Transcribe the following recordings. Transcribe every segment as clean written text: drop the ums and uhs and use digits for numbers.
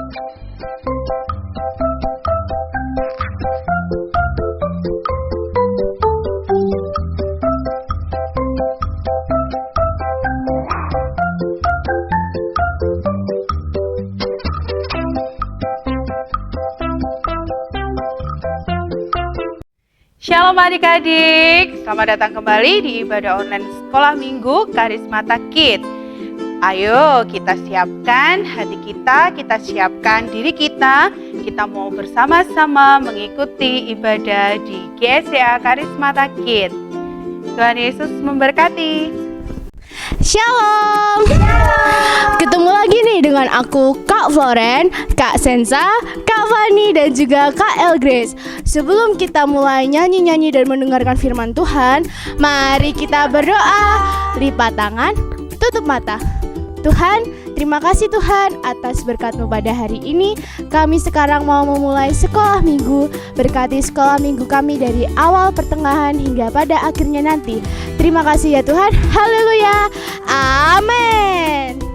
Shalom adik-adik, selamat datang kembali di ibadah online sekolah minggu Karismata Kids. Ayo kita siapkan hati kita siapkan diri kita mau bersama-sama mengikuti ibadah di GSCA Karismata Kids. Tuhan Yesus memberkati. Shalom. Ketemu lagi nih dengan aku Kak Floren, Kak Sensa, Kak Fani dan juga Kak Elgrace. Sebelum kita mulai nyanyi-nyanyi dan mendengarkan firman Tuhan, mari kita berdoa. Lipat tangan, tutup mata. Tuhan, terima kasih Tuhan atas berkat-Mu pada hari ini. Kami sekarang mau memulai sekolah minggu. Berkati sekolah minggu kami dari awal, pertengahan hingga pada akhirnya nanti. Terima kasih ya Tuhan. Haleluya. Amin.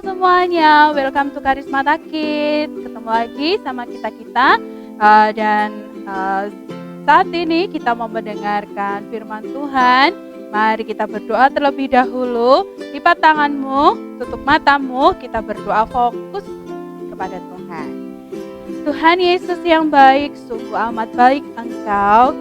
semuanya, welcome to Karismata Kids. Ketemu lagi sama kita dan saat ini kita mau mendengarkan firman Tuhan. Mari kita berdoa terlebih dahulu. Lipat tanganmu, tutup matamu, kita berdoa fokus kepada Tuhan. Tuhan Yesus yang baik, sungguh amat baik Engkau.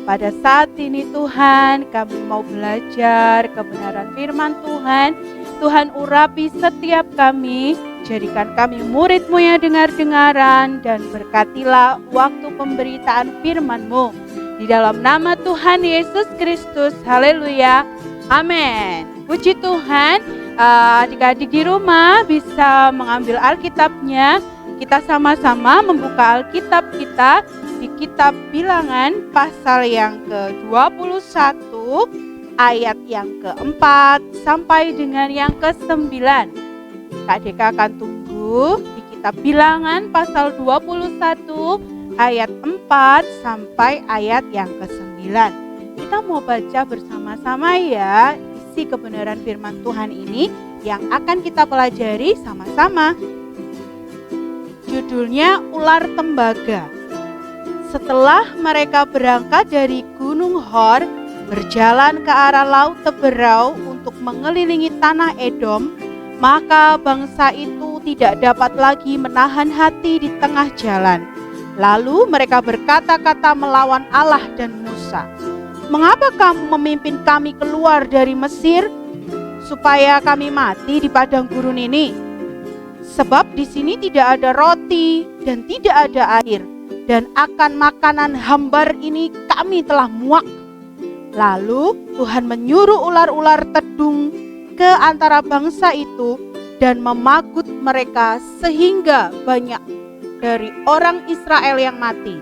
Pada saat ini Tuhan, kami mau belajar kebenaran firman Tuhan. Tuhan urapi setiap kami, jadikan kami murid-Mu yang dengar-dengaran, dan berkatilah waktu pemberitaan firman-Mu. Di dalam nama Tuhan Yesus Kristus, haleluya, amin. Puji Tuhan, adik-adik di rumah bisa mengambil Alkitabnya. Kita sama-sama membuka Alkitab kita di kitab Bilangan pasal yang ke-21 ayat yang ke-4 sampai dengan yang ke-9. Kak Deka akan tunggu di kitab Bilangan pasal 21 ayat 4 sampai ayat yang ke-9. Kita mau baca bersama-sama ya isi kebenaran firman Tuhan ini yang akan kita pelajari sama-sama. Judulnya Ular Tembaga. Setelah mereka berangkat dari Gunung Hor, berjalan ke arah Laut Teberau untuk mengelilingi tanah Edom, maka bangsa itu tidak dapat lagi menahan hati di tengah jalan. Lalu mereka berkata-kata melawan Allah dan Musa. "Mengapa kamu memimpin kami keluar dari Mesir, supaya kami mati di padang gurun ini? Sebab di sini tidak ada roti dan tidak ada air, dan akan makanan hambar ini kami telah muak." Lalu Tuhan menyuruh ular-ular tedung ke antara bangsa itu dan memagut mereka sehingga banyak dari orang Israel yang mati.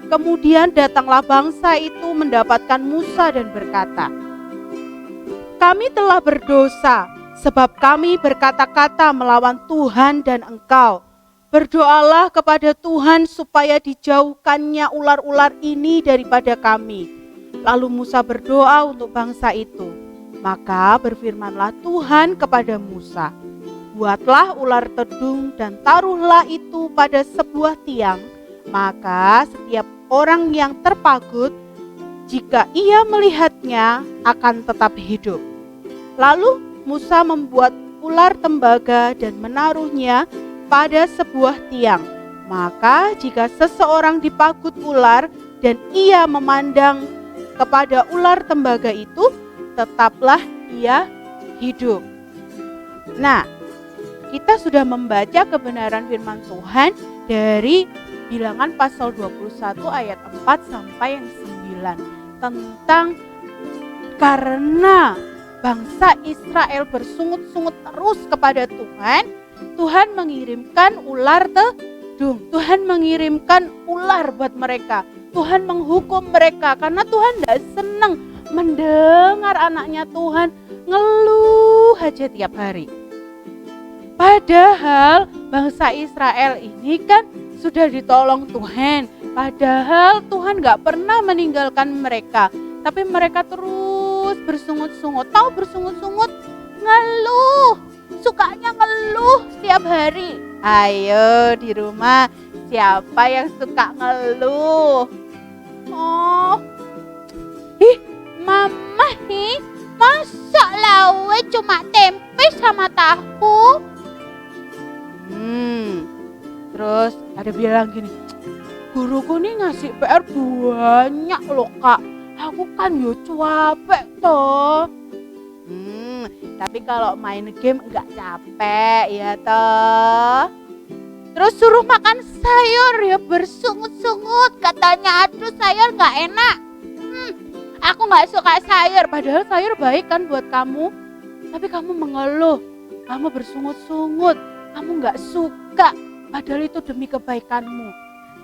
Kemudian datanglah bangsa itu mendapatkan Musa dan berkata, "Kami telah berdosa, sebab kami berkata-kata melawan Tuhan dan engkau. Berdoalah kepada Tuhan supaya dijauhkannya ular-ular ini daripada kami." Lalu Musa berdoa untuk bangsa itu. Maka berfirmanlah Tuhan kepada Musa, "Buatlah ular tedung dan taruhlah itu pada sebuah tiang. Maka setiap orang yang terpagut, jika ia melihatnya, akan tetap hidup." Lalu Musa membuat ular tembaga dan menaruhnya pada sebuah tiang. Maka jika seseorang dipagut ular dan ia memandang kepada ular tembaga itu, tetaplah ia hidup. Nah, kita sudah membaca kebenaran firman Tuhan dari Bilangan pasal 21 ayat 4 sampai yang 9 tentang karena bangsa Israel bersungut-sungut terus kepada Tuhan, Tuhan mengirimkan ular tedung. Tuhan mengirimkan ular buat mereka. Tuhan menghukum mereka karena Tuhan tidak senang mendengar anaknya Tuhan ngeluh aja tiap hari. Padahal bangsa Israel ini kan sudah ditolong Tuhan. Padahal Tuhan gak pernah meninggalkan mereka. Tapi mereka terus bersungut-sungut. Tahu bersungut-sungut? Ngeluh. Sukanya ngeluh setiap hari. Ayo di rumah, siapa yang suka ngeluh? Oh, mama masak lawe cuma tempe sama tahu. Terus ada bilang gini, "Guruku nih ngasih PR banyak loh kak, aku kan yo capek toh." Tapi kalau main game enggak capek ya toh. Terus suruh makan sayur ya bersungut-sungut, katanya aduh sayur enggak enak. Aku enggak suka sayur, padahal sayur baik kan buat kamu. Tapi kamu mengeluh, kamu bersungut-sungut, kamu enggak suka, padahal itu demi kebaikanmu.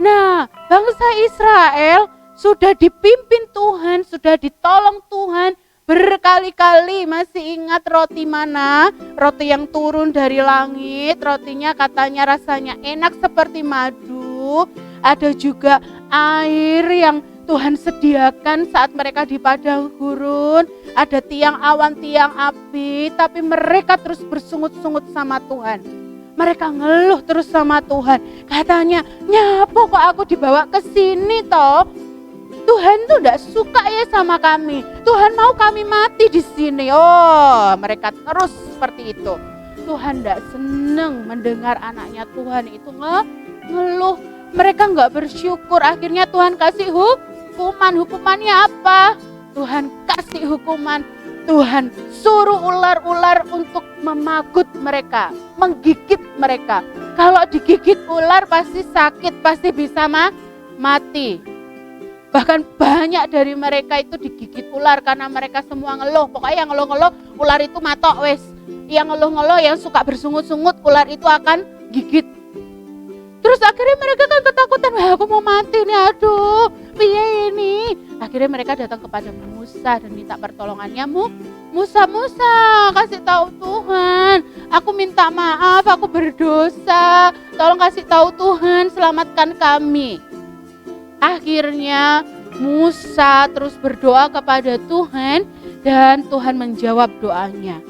Nah, bangsa Israel sudah dipimpin Tuhan, sudah ditolong Tuhan berkali-kali. Masih ingat roti mana? Roti yang turun dari langit, rotinya katanya rasanya enak seperti madu. Ada juga air yang Tuhan sediakan saat mereka di padang gurun. Ada tiang awan, tiang api, tapi mereka terus bersungut-sungut sama Tuhan. Mereka ngeluh terus sama Tuhan. Katanya, "Nyapa kok aku dibawa ke sini toh? Tuhan tuh enggak suka ya sama kami. Tuhan mau kami mati di sini." Oh, mereka terus seperti itu. Tuhan enggak senang mendengar anaknya Tuhan itu ngeluh. Mereka enggak bersyukur. Akhirnya Tuhan kasih hukuman. Hukumannya apa? Tuhan kasih hukuman. Tuhan suruh ular-ular untuk memagut mereka, menggigit mereka. Kalau digigit ular pasti sakit, pasti bisa mati. Bahkan banyak dari mereka itu digigit ular karena mereka semua ngeluh. Pokoknya yang ngeluh-ngeluh ular itu matok wes. Yang ngeluh-ngeluh, yang suka bersungut-sungut, ular itu akan gigit. Terus akhirnya mereka kan ketakutan, wah aku mau mati nih, aduh piye ini. Akhirnya mereka datang kepada Musa dan minta pertolongannya. Musa kasih tahu Tuhan, aku minta maaf, aku berdosa, tolong kasih tahu Tuhan, selamatkan kami. Akhirnya Musa terus berdoa kepada Tuhan dan Tuhan menjawab doanya.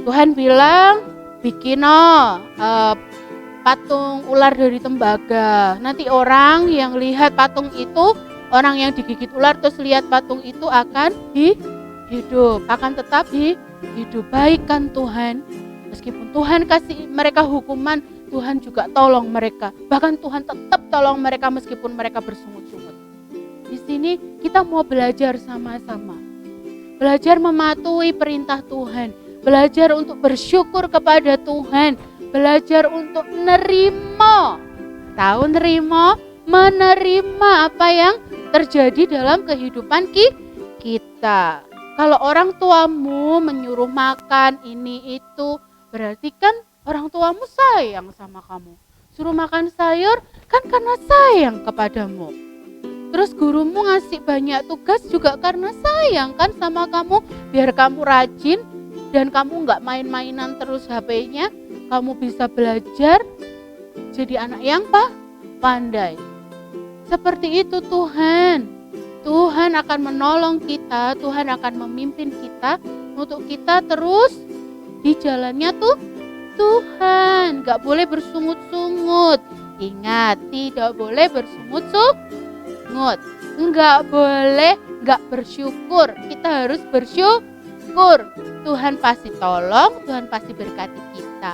Tuhan bilang, bikin patung ular dari tembaga. Nanti orang yang lihat patung itu, orang yang digigit ular terus lihat patung itu akan hidup, akan tetap hidup. Baik kan Tuhan? Meskipun Tuhan kasih mereka hukuman, Tuhan juga tolong mereka. Bahkan Tuhan tetap tolong mereka meskipun mereka bersungut-sungut. Di sini kita mau belajar sama-sama. Belajar mematuhi perintah Tuhan. Belajar untuk bersyukur kepada Tuhan. Belajar untuk menerima. Tahu menerima apa yang terjadi dalam kehidupan kita. Kalau orang tuamu menyuruh makan ini itu, berarti kan orang tuamu sayang sama kamu. Suruh makan sayur kan karena sayang kepadamu. Terus gurumu ngasih banyak tugas juga karena sayang kan sama kamu. Biar kamu rajin dan kamu gak main-mainan terus HP-nya. Kamu bisa belajar jadi anak yang pandai. Seperti itu Tuhan. Tuhan akan menolong kita, Tuhan akan memimpin kita untuk kita terus di jalannya Tuhan. Gak boleh bersungut-sungut. Ingat, tidak boleh bersungut-sungut. Gak boleh gak bersyukur. Kita harus bersyukur. Tuhan pasti tolong, Tuhan pasti berkati kita.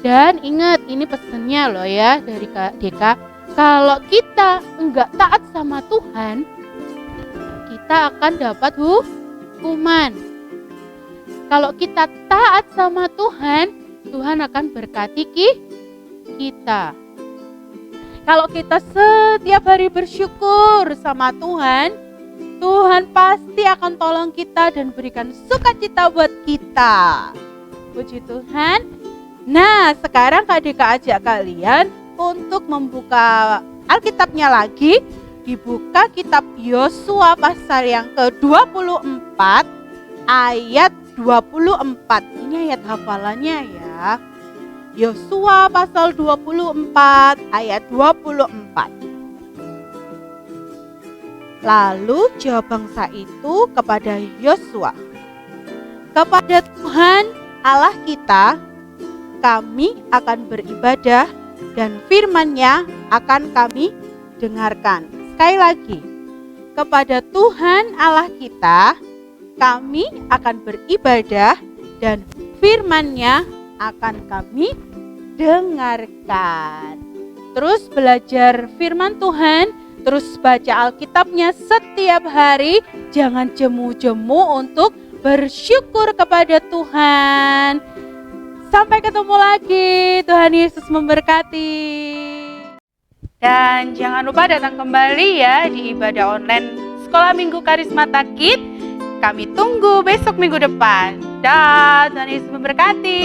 Dan ingat, ini pesannya loh ya dari Kak Deka. Kalau kita enggak taat sama Tuhan, kita akan dapat hukuman. Kalau kita taat sama Tuhan, Tuhan akan berkati kita. Kalau kita setiap hari bersyukur sama Tuhan, Tuhan pasti akan tolong kita dan berikan sukacita buat kita. Puji Tuhan. Nah, sekarang Kak Deka ajak kalian untuk membuka Alkitabnya lagi. Dibuka kitab Yosua pasal yang ke-24 ayat 24. Ini ayat hafalannya ya. Yosua pasal 24 ayat 24. Lalu jawab bangsa itu kepada Yosua, kepada Tuhan Allah kita kami akan beribadah dan firman-Nya akan kami dengarkan. Sekali lagi, kepada Tuhan Allah kita kami akan beribadah dan firman-Nya akan kami dengarkan. Terus belajar firman Tuhan, terus baca Alkitabnya setiap hari. Jangan jemu-jemu untuk bersyukur kepada Tuhan. Sampai ketemu lagi. Tuhan Yesus memberkati. Dan jangan lupa datang kembali ya di ibadah online Sekolah Minggu Karismata Kids. Kami tunggu besok minggu depan. Dah, Tuhan Yesus memberkati.